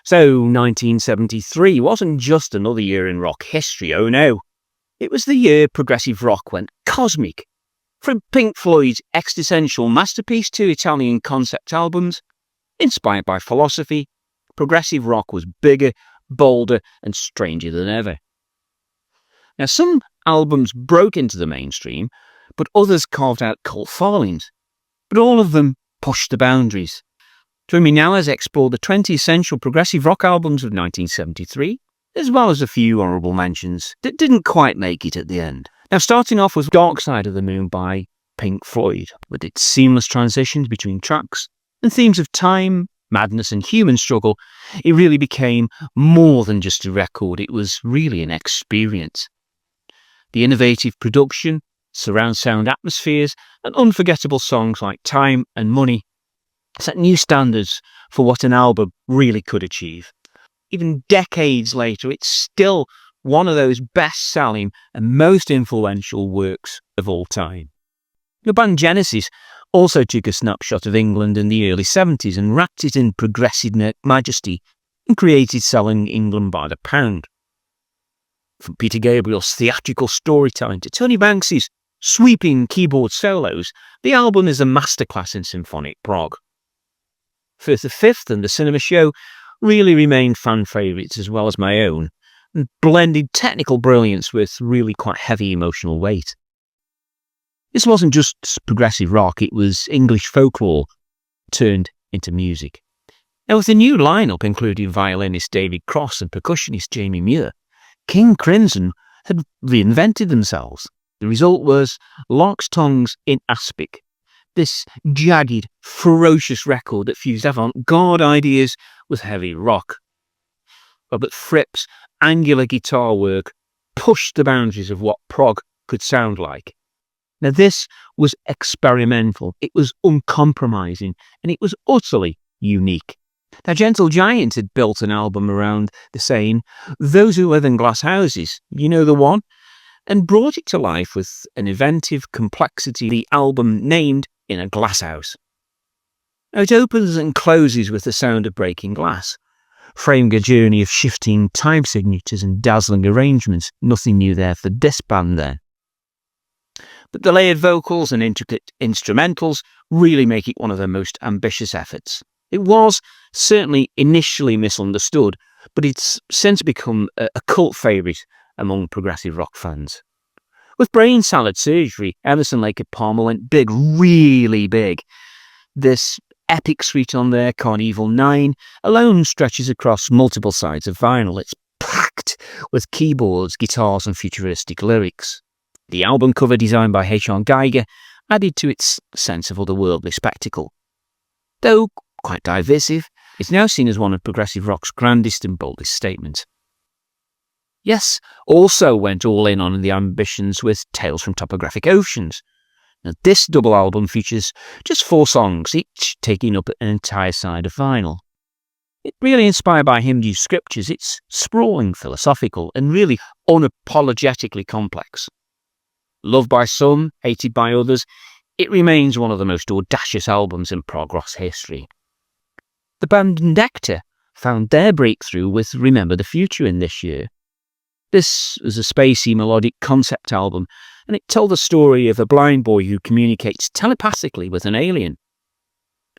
So 1973 wasn't just another year in rock history, oh no. It was the year progressive rock went cosmic. From Pink Floyd's existential masterpiece to Italian concept albums, inspired by philosophy, progressive rock was bigger, bolder and stranger than ever. Now some albums broke into the mainstream, but others carved out cult followings. But all of them pushed the boundaries. Join me now as I explore the 20 essential progressive rock albums of 1973, as well as a few honourable mentions that didn't quite make it at the end. Now starting off with Dark Side of the Moon by Pink Floyd, with its seamless transitions between tracks and themes of time, madness and human struggle, it really became more than just a record, it was really an experience. The innovative production, surround sound atmospheres and unforgettable songs like Time and Money set new standards for what an album really could achieve. Even decades later, it's still one of those best-selling and most influential works of all time. The band Genesis also took a snapshot of England in the early 70s and wrapped it in progressive majesty and created selling England by the pound. From Peter Gabriel's theatrical storytelling to Tony Banks's sweeping keyboard solos, the album is a masterclass in symphonic prog. First the Fifth and the Cinema Show really remained fan favourites as well as my own, and blended technical brilliance with really quite heavy emotional weight. This wasn't just progressive rock, it was English folklore turned into music. Now with a new lineup including violinist David Cross and percussionist Jamie Muir, King Crimson had reinvented themselves. The result was Locks Tongues in Aspic, this jagged, ferocious record that fused avant-garde ideas with heavy rock. Robert Fripp's angular guitar work pushed the boundaries of what prog could sound like. Now this was experimental, it was uncompromising, and it was utterly unique. Now Gentle Giant had built an album around the saying, "Those who live in glass houses, you know the one?" and brought it to life with an inventive complexity the album named In a Glass House. Now it opens and closes with the sound of breaking glass, framing a journey of shifting time signatures and dazzling arrangements. Nothing new there for this band there. But the layered vocals and intricate instrumentals really make it one of their most ambitious efforts. It was certainly initially misunderstood, but it's since become a cult favourite among progressive rock fans. With Brain Salad Surgery, Emerson, Lake and Palmer went big, really big. This epic suite on there, Carnival 9, alone stretches across multiple sides of vinyl. It's packed with keyboards, guitars and futuristic lyrics. The album cover, designed by H.R. Geiger, added to its sense of otherworldly spectacle. Though quite divisive, it's now seen as one of progressive rock's grandest and boldest statements. Yes also went all in on the ambitions with Tales from Topographic Oceans. Now, this double album features just 4 songs, each taking up an entire side of vinyl. It's really inspired by Hindu scriptures. It's sprawling, philosophical, and really unapologetically complex. Loved by some, hated by others, it remains one of the most audacious albums in prog rock history. The band Nectar found their breakthrough with Remember the Future in this year. This was a spacey melodic concept album, and it told the story of a blind boy who communicates telepathically with an alien.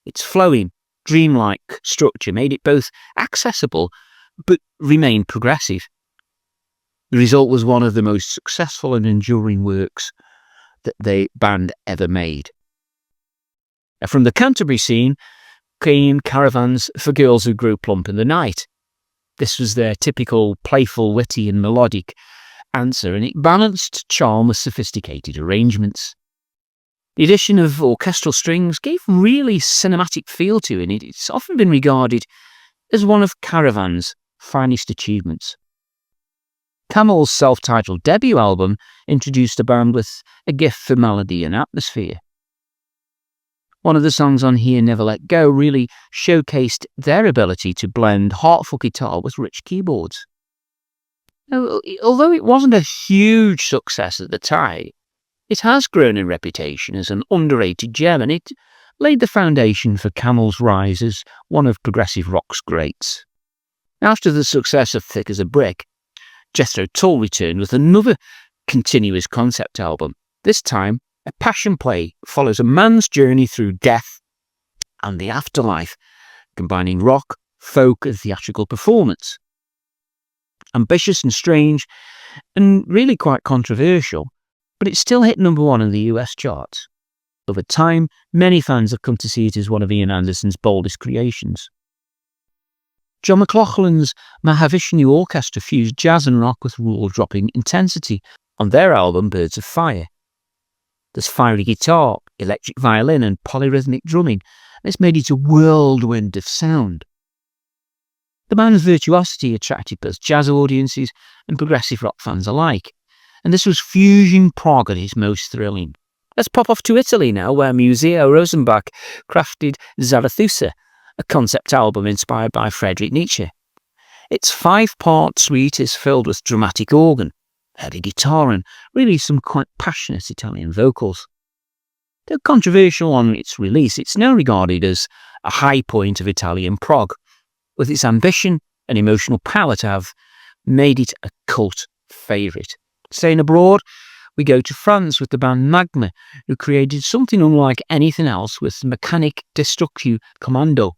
Its flowing, dreamlike structure made it both accessible but remained progressive. The result was one of the most successful and enduring works that the band ever made. Now, from the Canterbury scene came Caravans for Girls Who Grew Plump in the Night. This was their typical playful, witty and melodic answer, and it balanced charm with sophisticated arrangements. The addition of orchestral strings gave really cinematic feel to it. It's often been regarded as one of Caravan's finest achievements. Camel's self-titled debut album introduced the band with a gift for melody and atmosphere. One of the songs on here, Never Let Go, really showcased their ability to blend heartful guitar with rich keyboards. Now, although it wasn't a huge success at the time, it has grown in reputation as an underrated gem, and it laid the foundation for Camel's rise as one of progressive rock's greats. After the success of Thick as a Brick, Jethro Tull returned with another continuous concept album. This time, a passion play follows a man's journey through death and the afterlife, combining rock, folk and theatrical performance. Ambitious and strange, and really quite controversial, but it still hit #1 in the US charts. Over time, many fans have come to see it as one of Ian Anderson's boldest creations. John McLaughlin's Mahavishnu Orchestra fused jazz and rock with rule-dropping intensity on their album Birds of Fire. There's fiery guitar, electric violin and polyrhythmic drumming, and it's made it a whirlwind of sound. The band's virtuosity attracted both jazz audiences and progressive rock fans alike, and this was fusion prog at its most thrilling. Let's pop off to Italy now, where Museo Rosenbach crafted Zarathustra, a concept album inspired by Friedrich Nietzsche. Its 5-part suite is filled with dramatic organ, heavy guitar and really some quite passionate Italian vocals. Though controversial on its release, it's now regarded as a high point of Italian prog, with its ambition and emotional power to have made it a cult favourite. Staying abroad, we go to France with the band Magma, who created something unlike anything else with Mëkanïk, Dëstruktïw, Kömmandöh.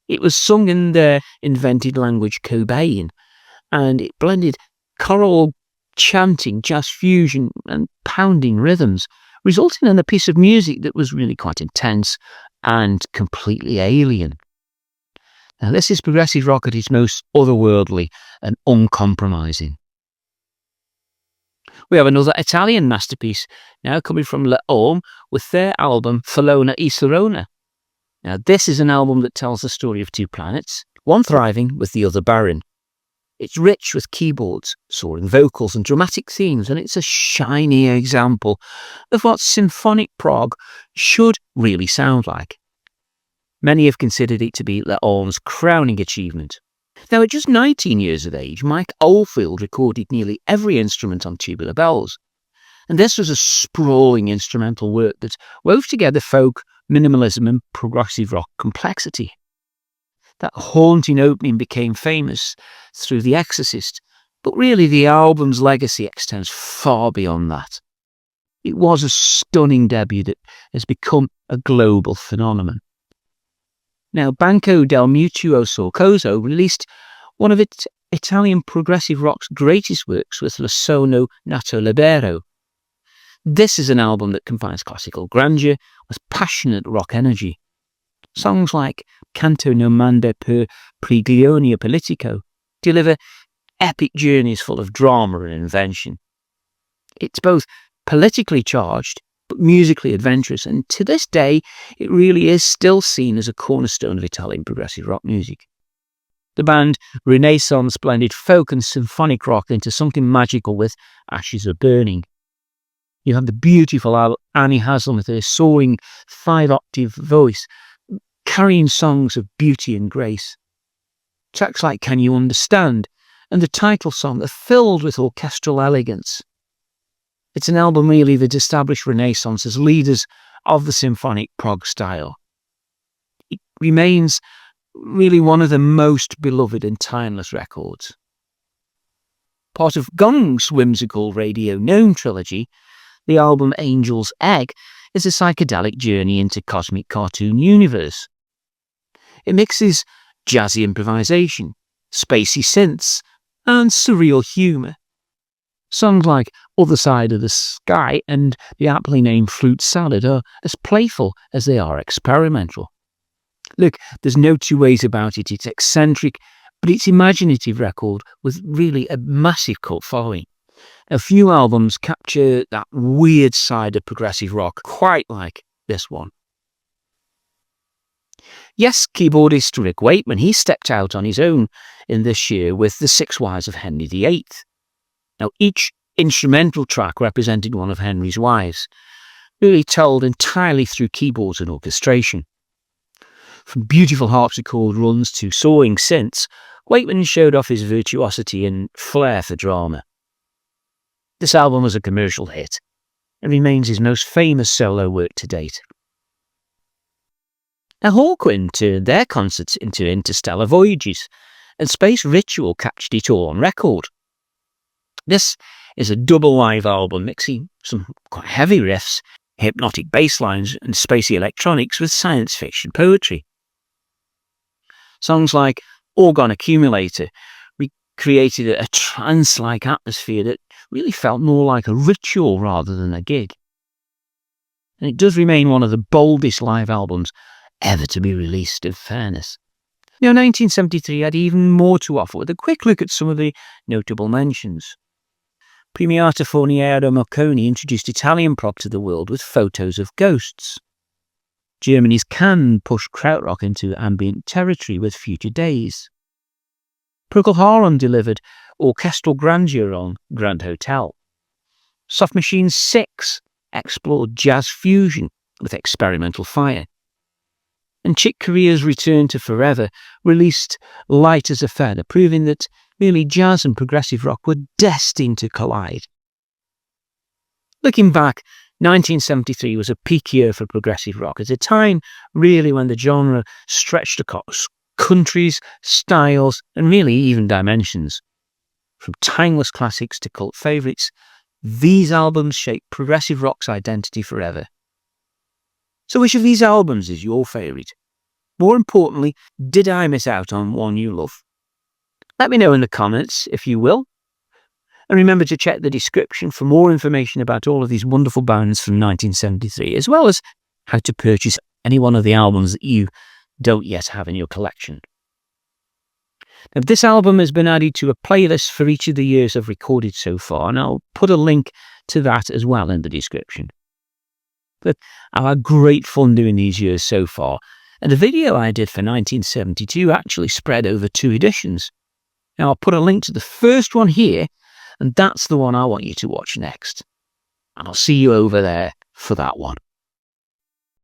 It was sung in their invented language Cobain, and it blended choral chanting, jazz fusion and pounding rhythms, resulting in a piece of music that was really quite intense and completely alien. Now this is progressive rock at its most otherworldly and uncompromising. We have another Italian masterpiece now coming from Le Homme with their album Falona e Sorona. Now this is an album that tells the story of two planets, one thriving with the other barren. It's rich with keyboards, soaring vocals and dramatic themes, and it's a shiny example of what symphonic prog should really sound like. Many have considered it to be Le Homme's crowning achievement. Now, at just 19 years of age, Mike Oldfield recorded nearly every instrument on Tubular Bells, and this was a sprawling instrumental work that wove together folk, minimalism and progressive rock complexity. That haunting opening became famous through The Exorcist, but really the album's legacy extends far beyond that. It was a stunning debut that has become a global phenomenon. Now, Banco del Mutuo Sorcoso released one of its Italian progressive rock's greatest works with La Sono Nato Libero. This is an album that combines classical grandeur with passionate rock energy. Songs like Canto non manda per Prigione Politico deliver epic journeys full of drama and invention. It's both politically charged but musically adventurous, and to this day it really is still seen as a cornerstone of Italian progressive rock music. The band Renaissance blended folk and symphonic rock into something magical with Ashes Are Burning. You have the beautiful Annie Haslam with her soaring 5-octave voice, carrying songs of beauty and grace. Tracks like Can You Understand and the title song are filled with orchestral elegance. It's an album really that established Renaissance as leaders of the symphonic prog style. It remains really one of the most beloved and timeless records. Part of Gong's whimsical Radio Gnome trilogy, the album Angel's Egg is a psychedelic journey into cosmic cartoon universe. It mixes jazzy improvisation, spacey synths, and surreal humour. Songs like Other Side of the Sky and the aptly named Fruit Salad are as playful as they are experimental. Look, there's no two ways about it. It's eccentric, but it's imaginative record with really a massive cult following. A few albums capture that weird side of progressive rock, quite like this one. Yes, keyboardist Rick Wakeman, he stepped out on his own in this year with The Six Wives of Henry VIII. Now, each instrumental track represented one of Henry's wives, really told entirely through keyboards and orchestration. From beautiful harpsichord runs to soaring synths, Wakeman showed off his virtuosity and flair for drama. This album was a commercial hit and remains his most famous solo work to date. Now, Hawkwind turned their concerts into interstellar voyages, and Space Ritual captured it all on record. This is a double live album mixing some quite heavy riffs, hypnotic bass lines and spacey electronics with science fiction poetry. Songs like Orgon Accumulator recreated a trance-like atmosphere that really felt more like a ritual rather than a gig. And it does remain one of the boldest live albums ever to be released, in fairness. 1973 had even more to offer, with a quick look at some of the notable mentions. Premiata Forniero Mëkanïk introduced Italian prog to the world with Photos of Ghosts. Germany's Can pushed krautrock into ambient territory with Future Days. Procol Harum delivered orchestral grandeur on Grand Hotel. Soft Machine 6 explored jazz fusion with Experimental Fire. And Chick Corea's return to Forever released Light as a Feather, proving that really jazz and progressive rock were destined to collide. Looking back, 1973 was a peak year for progressive rock, at a time really when the genre stretched across countries, styles, and really even dimensions. From timeless classics to cult favourites, these albums shaped progressive rock's identity forever. So which of these albums is your favourite? More importantly, did I miss out on one you love? Let me know in the comments if you will. And remember to check the description for more information about all of these wonderful bands from 1973, as well as how to purchase any one of the albums that you don't yet have in your collection. Now, this album has been added to a playlist for each of the years I've recorded so far, and I'll put a link to that as well in the description. But I've had great fun doing these years so far, and the video I did for 1972 actually spread over 2 editions. Now, I'll put a link to the first one here, and that's the one I want you to watch next. And I'll see you over there for that one.